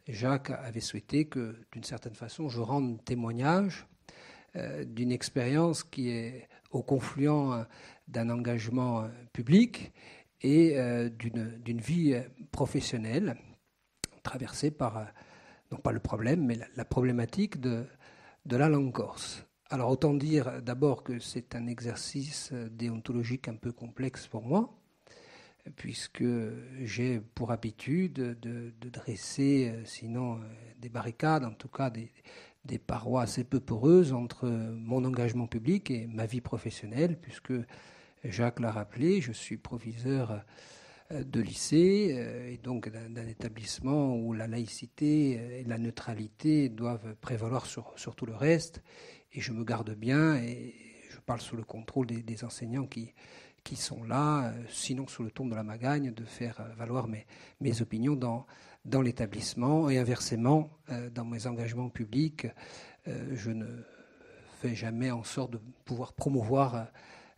Jacques avait souhaité que, d'une certaine façon, je rende témoignage d'une expérience qui est au confluent d'un engagement public et d'une vie professionnelle traversée par, non pas le problème, mais la problématique de la langue corse. Alors autant dire d'abord que c'est un exercice déontologique un peu complexe pour moi, puisque j'ai pour habitude de dresser, sinon des barricades, en tout cas des parois assez peu poreuses entre mon engagement public et ma vie professionnelle, puisque Jacques l'a rappelé, je suis proviseur de lycée et donc d'un établissement où la laïcité et la neutralité doivent prévaloir sur tout le reste. Et je me garde bien et je parle sous le contrôle des enseignants qui sont là, sinon sous le ton de la magagne, de faire valoir mes opinions dans l'établissement. Et inversement, dans mes engagements publics, je ne fais jamais en sorte de pouvoir promouvoir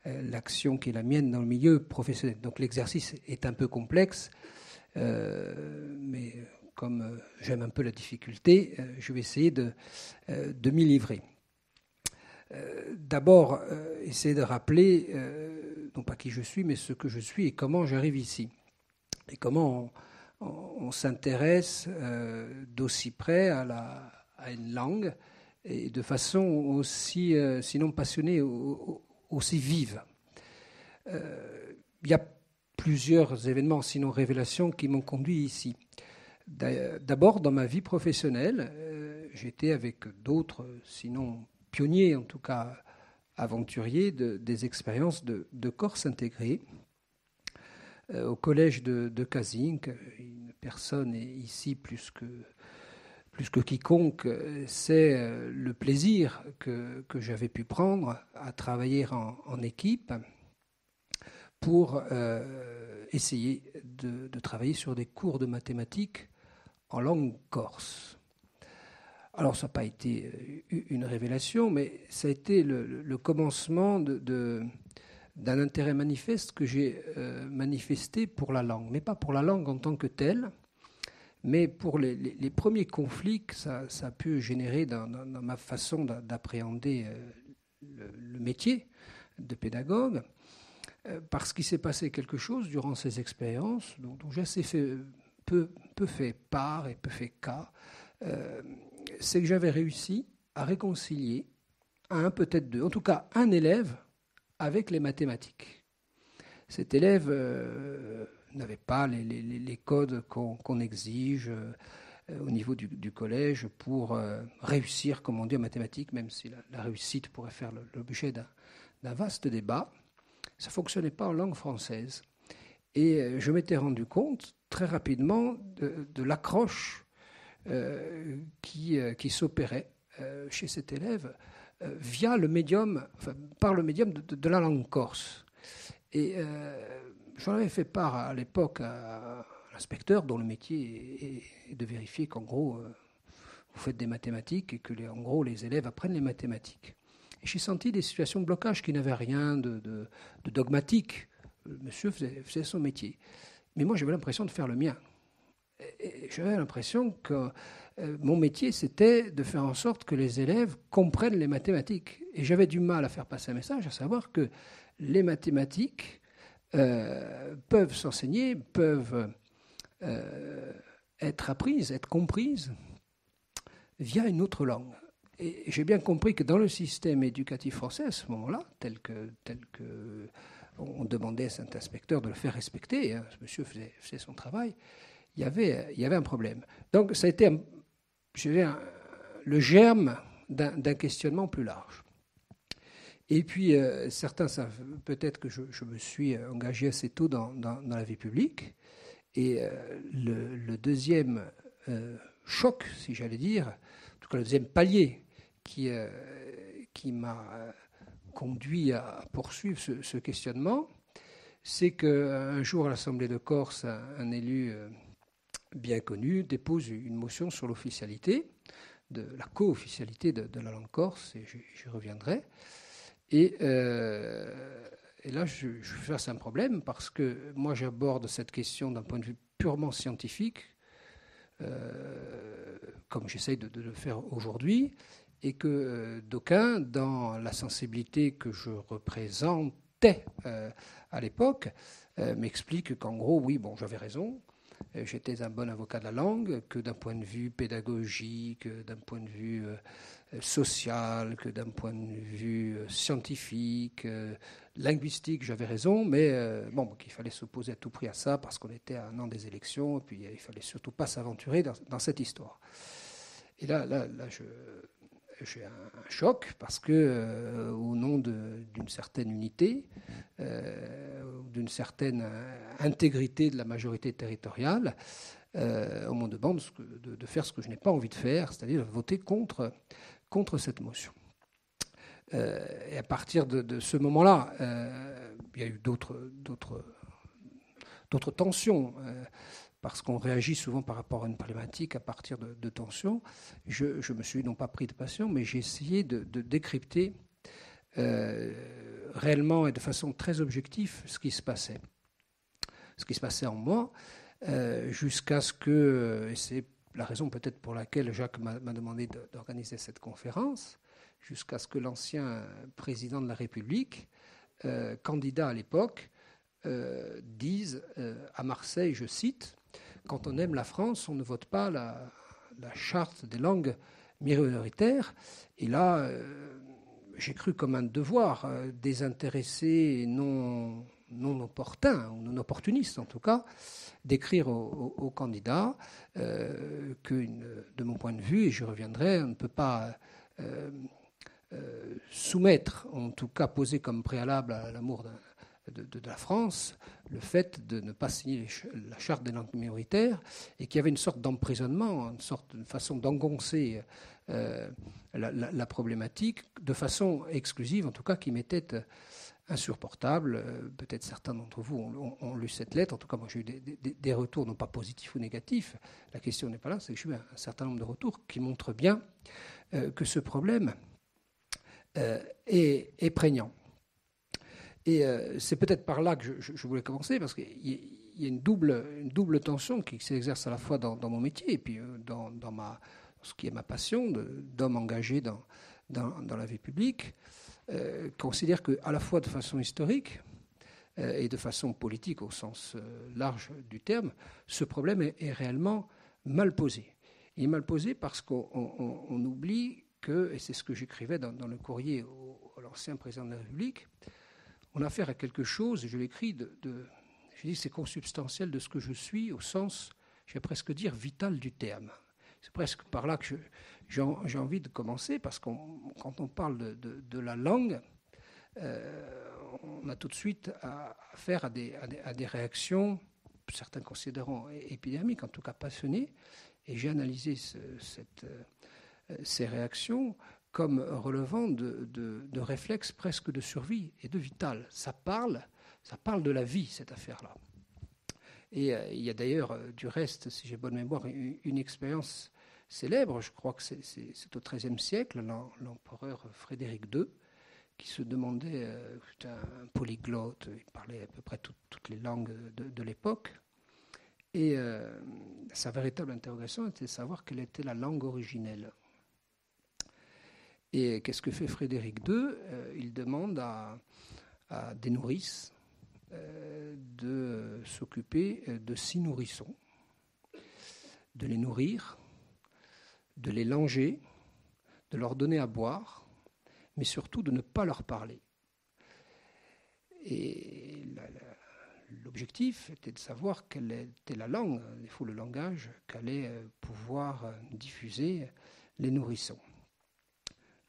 l'action qui est la mienne dans le milieu professionnel. Donc l'exercice est un peu complexe, mais comme j'aime un peu la difficulté, je vais essayer de m'y livrer. D'abord, essayer de rappeler, non pas qui je suis, mais ce que je suis et comment j'arrive ici. Et comment on s'intéresse d'aussi près à une langue et de façon aussi, sinon passionnée, aussi vive. Il y a plusieurs événements, sinon révélations, qui m'ont conduit ici. D'abord, dans ma vie professionnelle, j'étais avec d'autres, sinon pionniers, en tout cas aventuriers, des expériences de Corse intégrée. Au collège de Cazinc, une personne ici plus que quiconque sait le plaisir que j'avais pu prendre à travailler en équipe pour essayer de travailler sur des cours de mathématiques en langue corse. Alors ça n'a pas été une révélation, mais ça a été le commencement d'un intérêt manifeste que j'ai manifesté pour la langue, mais pas pour la langue en tant que telle, mais pour les premiers conflits que ça a pu générer dans ma façon d'appréhender le métier de pédagogue, parce qu'il s'est passé quelque chose durant ces expériences dont j'ai assez peu fait part et peu fait cas, c'est que j'avais réussi à réconcilier un, peut-être deux, en tout cas un élève avec les mathématiques. Cet élève n'avait pas les codes qu'on exige au niveau du collège pour réussir, comme on dit en mathématiques, même si la réussite pourrait faire l'objet d'un vaste débat. Ça ne fonctionnait pas en langue française. Et je m'étais rendu compte très rapidement de l'accroche qui s'opérait chez cet élève via le médium, enfin, par le médium de la langue corse. Et j'en avais fait part à l'époque à l'inspecteur, dont le métier est de vérifier qu'en gros, vous faites des mathématiques et que, en gros, les élèves apprennent les mathématiques. Et j'ai senti des situations de blocage qui n'avaient rien de dogmatique. Le monsieur faisait son métier. Mais moi, j'avais l'impression de faire le mien. Et j'avais l'impression que mon métier, c'était de faire en sorte que les élèves comprennent les mathématiques. Et j'avais du mal à faire passer un message, à savoir que les mathématiques peuvent s'enseigner, peuvent être apprises, être comprises via une autre langue. Et j'ai bien compris que dans le système éducatif français, à ce moment-là, tel que on demandait à cet inspecteur de le faire respecter, hein, ce monsieur faisait son travail, il y avait un problème. Donc ça a été le germe d'un questionnement plus large. Et puis certains savent peut-être que je me suis engagé assez tôt dans la vie publique. Et le deuxième choc, si j'allais dire, en tout cas le deuxième palier qui m'a conduit à poursuivre ce questionnement, c'est qu'un jour à l'Assemblée de Corse, un élu bien connu dépose une motion sur l'officialité, de la co-officialité de la langue corse, et j'y reviendrai. Et là, je suis face à un problème, parce que moi, j'aborde cette question d'un point de vue purement scientifique. comme j'essaye de le faire aujourd'hui, et que d'aucuns, dans la sensibilité que je représentais à l'époque, m'expliquent qu'en gros, oui, bon, j'avais raison, j'étais un bon avocat de la langue, que d'un point de vue pédagogique, d'un point de vue social, que d'un point de vue scientifique, linguistique, j'avais raison, mais bon, qu'il fallait s'opposer à tout prix à ça parce qu'on était à un an des élections, et puis il fallait surtout pas s'aventurer dans cette histoire. Et là j'ai un choc parce que, au nom d'une certaine unité, d'une certaine intégrité de la majorité territoriale, au Mont-de-Bande, de faire ce que je n'ai pas envie de faire, c'est-à-dire voter contre cette motion. Et à partir de ce moment-là, il y a eu d'autres tensions, parce qu'on réagit souvent par rapport à une problématique à partir de tensions. Je me suis non pas pris de passion, mais j'ai essayé de décrypter réellement et de façon très objective ce qui se passait en moi, jusqu'à ce que, et c'est la raison peut-être pour laquelle Jacques m'a demandé d'organiser cette conférence, jusqu'à ce que l'ancien président de la République, candidat à l'époque, dise à Marseille, je cite, « Quand on aime la France, on ne vote pas la charte des langues minoritaires ». Et là, j'ai cru comme un devoir désintéressé et non opportun, ou non opportuniste en tout cas, d'écrire aux candidats que, de mon point de vue, et j'y reviendrai, on ne peut pas soumettre, en tout cas poser comme préalable à l'amour de la France, le fait de ne pas signer la charte des langues minoritaires, et qu'il y avait une sorte d'emprisonnement, une façon d'engoncer la problématique de façon exclusive, en tout cas qui m'était insupportable. Peut-être certains d'entre vous ont lu cette lettre. En tout cas, moi j'ai eu des retours, non pas positifs ou négatifs. La question n'est pas là, c'est que j'ai eu un certain nombre de retours qui montrent bien que ce problème est prégnant. Et c'est peut-être par là que je voulais commencer, parce qu'il y a une double tension qui s'exerce à la fois dans mon métier et puis dans ce qui est ma passion d'homme engagé dans la vie publique. Considère qu'à la fois de façon historique et de façon politique au sens large du terme, ce problème est réellement mal posé. Il est mal posé parce qu'on oublie que, et c'est ce que j'écrivais dans le courrier à l'ancien président de la République, on a affaire à quelque chose, et je l'écris, je dis c'est consubstantiel de ce que je suis au sens, je vais presque dire, vital du terme. C'est presque par là que j'ai envie de commencer, parce que quand on parle de la langue, on a tout de suite affaire à des réactions, certains considérant épidémiques, en tout cas passionnées, et j'ai analysé ces réactions comme relevant de réflexes presque de survie et de vital. Ça parle de la vie, cette affaire-là. Et il y a d'ailleurs, du reste, si j'ai bonne mémoire, une expérience célèbre, je crois que c'est au XIIIe siècle, l'empereur Frédéric II, qui se demandait, c'était un polyglotte, il parlait à peu près toutes les langues de l'époque, et sa véritable interrogation était de savoir quelle était la langue originelle. Et qu'est-ce que fait Frédéric II ? Il demande à des nourrices de s'occuper de 6 nourrissons, de les nourrir, de les langer, de leur donner à boire, mais surtout de ne pas leur parler. Et l'objectif était de savoir quelle était la langue, le langage qu'allaient pouvoir diffuser les nourrissons.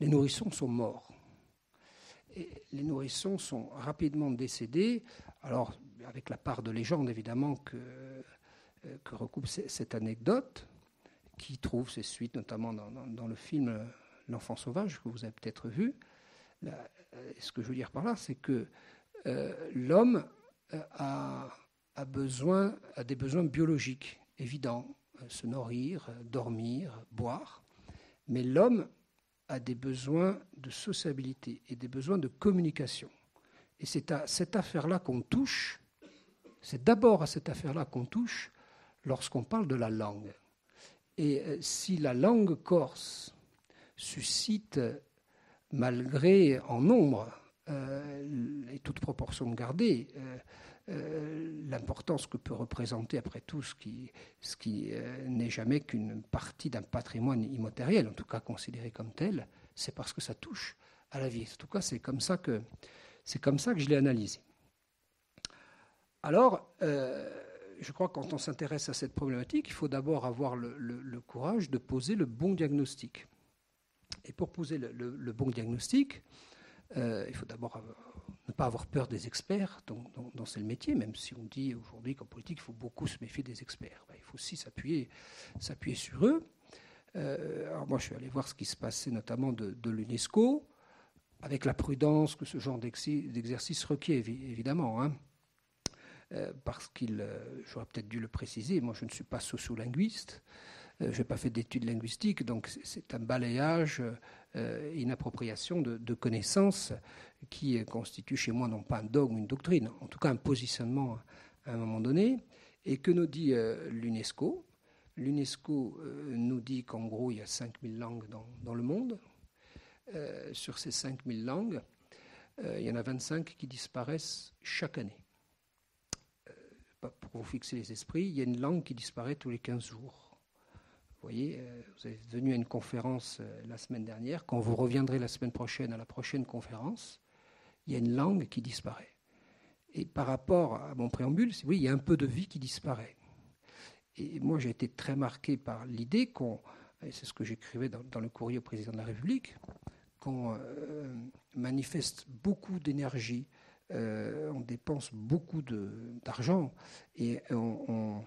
Les nourrissons sont morts. Et les nourrissons sont rapidement décédés, alors avec la part de légende évidemment que recoupe cette anecdote, qui trouve ses suites notamment dans le film L'Enfant sauvage, que vous avez peut-être vu. Ce que je veux dire par là, c'est que l'homme a des besoins biologiques évidents, se nourrir, dormir, boire, mais l'homme a des besoins de sociabilité et des besoins de communication. Et c'est à cette affaire-là qu'on touche, c'est d'abord à cette affaire-là qu'on touche lorsqu'on parle de la langue. Et si la langue corse suscite, malgré en nombre, et toute proportion gardée, l'importance que peut représenter après tout ce qui n'est jamais qu'une partie d'un patrimoine immatériel, en tout cas considéré comme tel, c'est parce que ça touche à la vie. En tout cas, c'est comme ça que je l'ai analysé. Alors, je crois que quand on s'intéresse à cette problématique, il faut d'abord avoir le courage de poser le bon diagnostic. Et pour poser le bon diagnostic, il faut d'abord ne pas avoir peur des experts, dont c'est le métier, même si on dit aujourd'hui qu'en politique, il faut beaucoup se méfier des experts. Il faut aussi s'appuyer sur eux. Alors moi, je suis allé voir ce qui se passait notamment de l'UNESCO, avec la prudence que ce genre d'exercice requiert, évidemment. Parce j'aurais peut-être dû le préciser, moi je ne suis pas sociolinguiste, je n'ai pas fait d'études linguistiques, donc c'est un balayage, une appropriation de connaissances qui constitue chez moi non pas un dogme, une doctrine, en tout cas un positionnement à un moment donné. Et que nous dit l'UNESCO ? L'UNESCO nous dit qu'en gros il y a 5000 langues dans le monde. Sur ces 5000 langues, il y en a 25 qui disparaissent chaque année. Pour vous fixer les esprits, il y a une langue qui disparaît tous les 15 jours. Vous voyez, vous êtes venu à une conférence la semaine dernière. Quand vous reviendrez la semaine prochaine à la prochaine conférence, il y a une langue qui disparaît. Et par rapport à mon préambule, oui, il y a un peu de vie qui disparaît. Et moi, j'ai été très marqué par l'idée et c'est ce que j'écrivais dans le courrier au président de la République, qu'on manifeste beaucoup d'énergie, on dépense beaucoup d'argent et on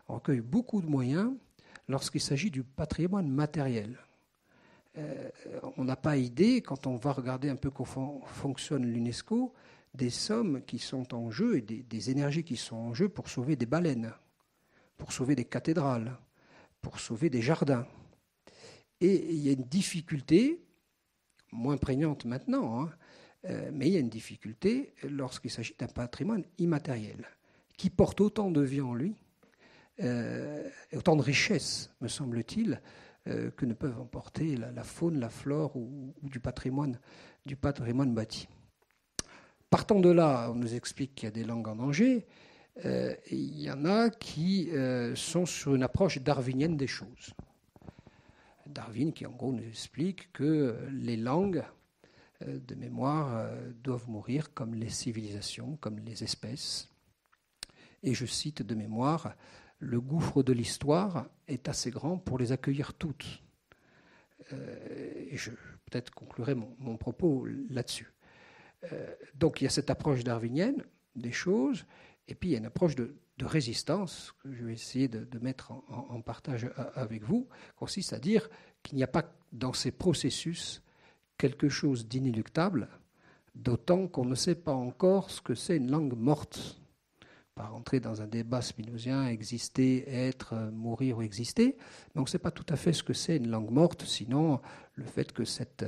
recueille beaucoup de moyens lorsqu'il s'agit du patrimoine matériel. On n'a pas idée, quand on va regarder un peu comment fonctionne l'UNESCO, des sommes qui sont en jeu et des énergies qui sont en jeu pour sauver des baleines, pour sauver des cathédrales, pour sauver des jardins. Et il y a une difficulté, moins prégnante maintenant, mais il y a une difficulté lorsqu'il s'agit d'un patrimoine immatériel, qui porte autant de vie en lui, et autant de richesses, me semble-t-il, que ne peuvent emporter la faune, la flore ou du patrimoine bâti. Partant de là, on nous explique qu'il y a des langues en danger. Il y en a qui sont sur une approche darwinienne des choses. Darwin qui, en gros, nous explique que les langues, de mémoire, doivent mourir comme les civilisations, comme les espèces. Et je cite de mémoire, « Le gouffre de l'histoire est assez grand pour les accueillir toutes ». Et je peut-être conclurai mon propos là-dessus. Donc il y a cette approche darwinienne des choses, et puis il y a une approche de résistance que je vais essayer de mettre en partage avec vous, consiste à dire qu'il n'y a pas dans ces processus quelque chose d'inéluctable, d'autant qu'on ne sait pas encore ce que c'est une langue morte. Pas rentrer dans un débat spinozien, exister, être, mourir ou exister, mais on ne sait pas tout à fait ce que c'est une langue morte, sinon le fait que cette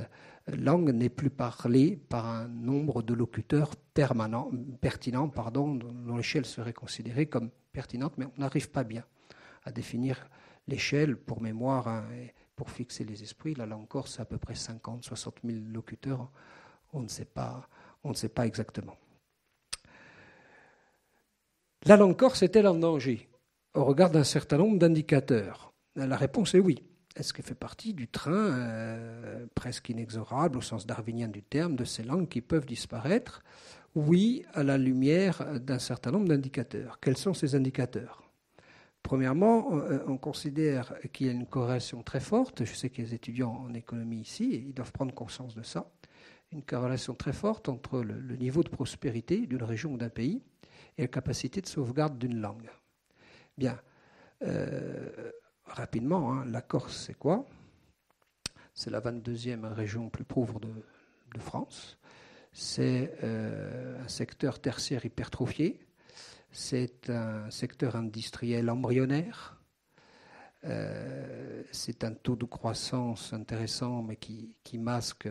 langue n'est plus parlée par un nombre de locuteurs pertinents, dont l'échelle serait considérée comme pertinente, mais on n'arrive pas bien à définir l'échelle. Pour mémoire, et pour fixer les esprits, la langue corse, c'est à peu près 50-60 000 locuteurs, on ne sait pas exactement. La langue corse est-elle en danger au regard d'un certain nombre d'indicateurs ? La réponse est oui. Est-ce qu'elle fait partie du train presque inexorable, au sens darwinien du terme, de ces langues qui peuvent disparaître ? Oui, à la lumière d'un certain nombre d'indicateurs. Quels sont ces indicateurs ? Premièrement, on considère qu'il y a une corrélation très forte. Je sais qu'il y a des étudiants en économie ici, et ils doivent prendre conscience de ça. Une corrélation très forte entre le niveau de prospérité d'une région ou d'un pays et la capacité de sauvegarde d'une langue. Bien, rapidement, la Corse, c'est quoi ? C'est la 22e région plus pauvre de France. C'est un secteur tertiaire hypertrophié. C'est un secteur industriel embryonnaire. C'est un taux de croissance intéressant, mais qui masque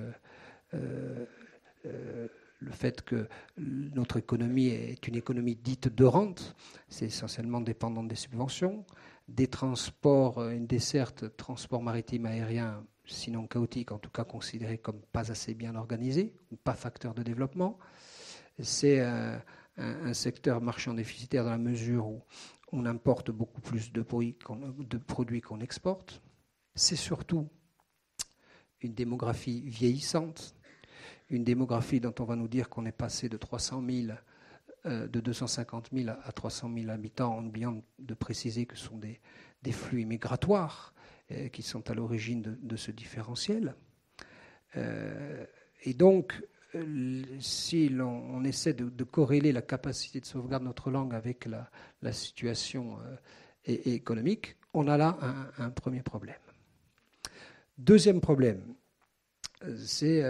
le fait que notre économie est une économie dite de rente, c'est essentiellement dépendant des subventions, des transports, une desserte, transport maritime aérien, sinon chaotique, en tout cas considéré comme pas assez bien organisé, ou pas facteur de développement. C'est un secteur marchand déficitaire dans la mesure où on importe beaucoup plus de produits qu'on exporte. C'est surtout une démographie vieillissante, une démographie dont on va nous dire qu'on est passé de 300 000, de 250 000 à 300 000 habitants, en oubliant de préciser que ce sont des flux migratoires qui sont à l'origine de ce différentiel. Et donc, si on essaie de corréler la capacité de sauvegarde de notre langue avec la situation économique, on a là un premier problème. Deuxième problème, c'est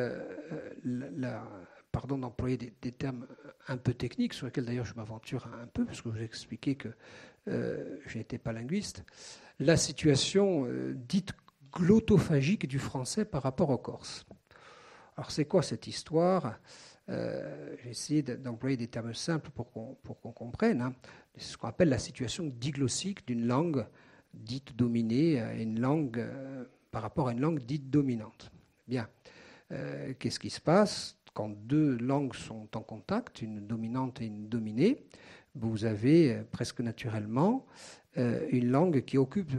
pardon d'employer des termes un peu techniques, sur lesquels d'ailleurs je m'aventure un peu, parce que je vous ai expliqué que je n'étais pas linguiste, la situation dite glottophagique du français par rapport au corse. Alors c'est quoi cette histoire ? J'ai essayé d'employer des termes simples pour qu'on comprenne. Hein. C'est ce qu'on appelle la situation diglossique d'une langue dite dominée à une langue, par rapport à une langue dite dominante. Bien. Qu'est-ce qui se passe quand deux langues sont en contact, une dominante et une dominée? Vous avez presque naturellement une langue qui occupe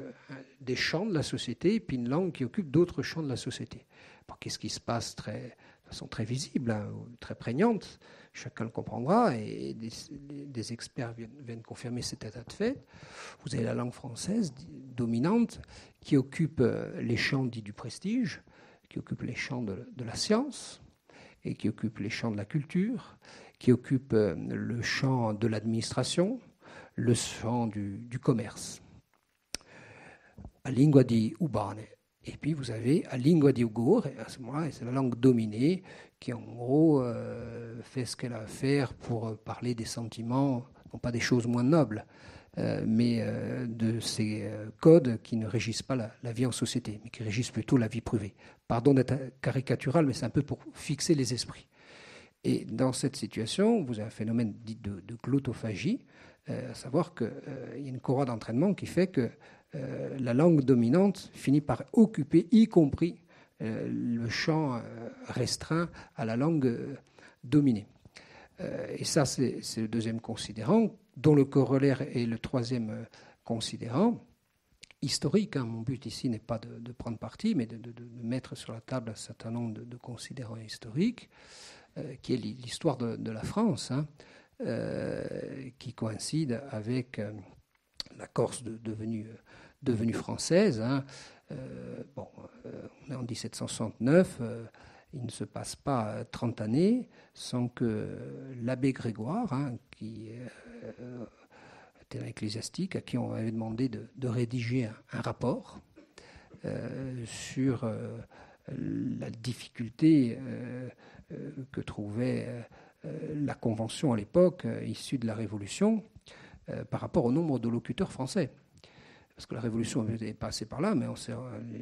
des champs de la société et puis une langue qui occupe d'autres champs de la société. Bon, qu'est-ce qui se passe de façon très visible, hein, très prégnante, chacun le comprendra, et des experts viennent confirmer cet état de fait. Vous avez la langue française dominante qui occupe les champs dits du prestige, qui occupe les champs de la science, et qui occupe les champs de la culture, qui occupe le champ de l'administration, le champ du commerce. La lingua di Ubane. Et puis vous avez la lingua di Ugur, et à ce moment-là, c'est la langue dominée qui en gros fait ce qu'elle a à faire pour parler des sentiments, non pas des choses moins nobles, mais de ces codes qui ne régissent pas la vie en société, mais qui régissent plutôt la vie privée. Pardon d'être caricatural, mais c'est un peu pour fixer les esprits. Et dans cette situation, vous avez un phénomène dit de glottophagie, à savoir qu'il y a une courroie d'entraînement qui fait que la langue dominante finit par occuper, y compris le champ restreint à la langue dominée. Et ça, c'est le deuxième considérant, dont le corollaire est le troisième considérant, historique. Hein. Mon but ici n'est pas de prendre parti, mais de mettre sur la table un certain nombre de considérants historiques, qui est l'histoire de la France, hein, qui coïncide avec la Corse devenue française. Hein. On est en 1769, il ne se passe pas 30 années sans que l'abbé Grégoire, hein, qui était un ecclésiastique, à qui on avait demandé de rédiger un rapport sur la difficulté que trouvait la Convention à l'époque, issue de la Révolution, par rapport au nombre de locuteurs français. Parce que la Révolution est passée par là, mais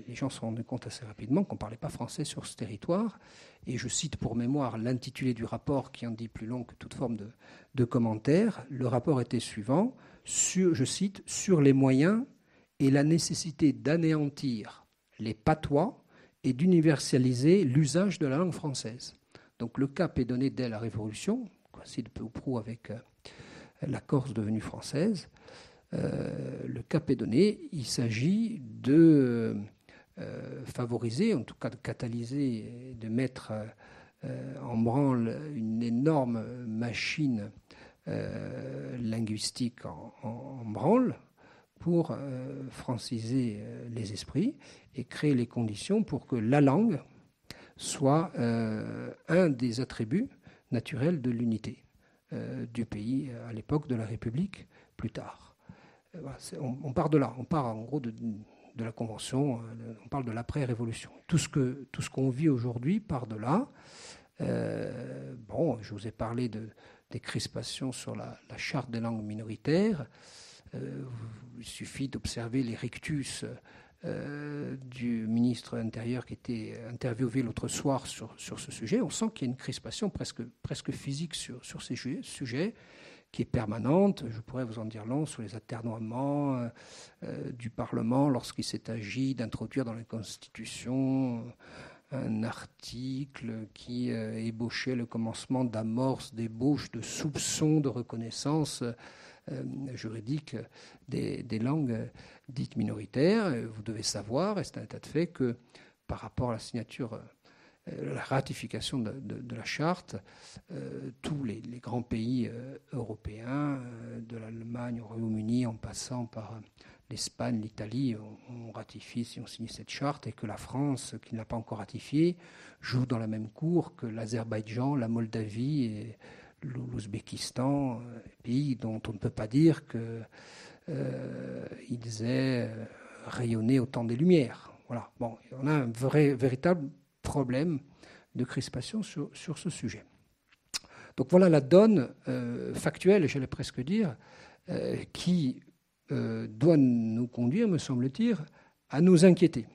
les gens se sont rendus compte assez rapidement qu'on ne parlait pas français sur ce territoire. Et je cite pour mémoire l'intitulé du rapport, qui en dit plus long que toute forme de commentaire. Le rapport était suivant, je cite, « sur les moyens et la nécessité d'anéantir les patois et d'universaliser l'usage de la langue française ». Donc le cap est donné dès la Révolution, coïncide peu ou prou avec la Corse devenue française. Le cap est donné, il s'agit de favoriser, en tout cas de catalyser, de mettre en branle une énorme machine linguistique en branle pour franciser les esprits et créer les conditions pour que la langue soit un des attributs naturels de l'unité du pays à l'époque de la République plus tard. Voilà, on part de là, on part en gros de la Convention, on parle de l'après-révolution. Tout ce qu'on vit aujourd'hui part de là. Je vous ai parlé des crispations sur la charte des langues minoritaires. Il suffit d'observer les rictus du ministre intérieur qui était interviewé l'autre soir sur ce sujet. On sent qu'il y a une crispation presque physique sur ces sujets qui est permanente. Je pourrais vous en dire long sur les atermoiements du Parlement lorsqu'il s'est agi d'introduire dans la Constitution un article qui ébauchait le commencement d'amorce, d'ébauche, de soupçons de reconnaissance juridique des langues dites minoritaires. Vous devez savoir, et c'est un état de fait, que par rapport à la signature, la ratification de la charte, tous les grands pays européens, de l'Allemagne au Royaume-Uni, en passant par l'Espagne, l'Italie, ont ratifié, si on signe cette charte, et que la France, qui ne l'a pas encore ratifiée, joue dans la même cour que l'Azerbaïdjan, la Moldavie et l'Ouzbékistan, pays dont on ne peut pas dire qu'ils aient rayonné au temps des Lumières. Voilà. Bon, on a un véritable problème de crispation sur ce sujet. Donc voilà la donne factuelle, j'allais presque dire, qui doit nous conduire, me semble-t-il, à nous inquiéter.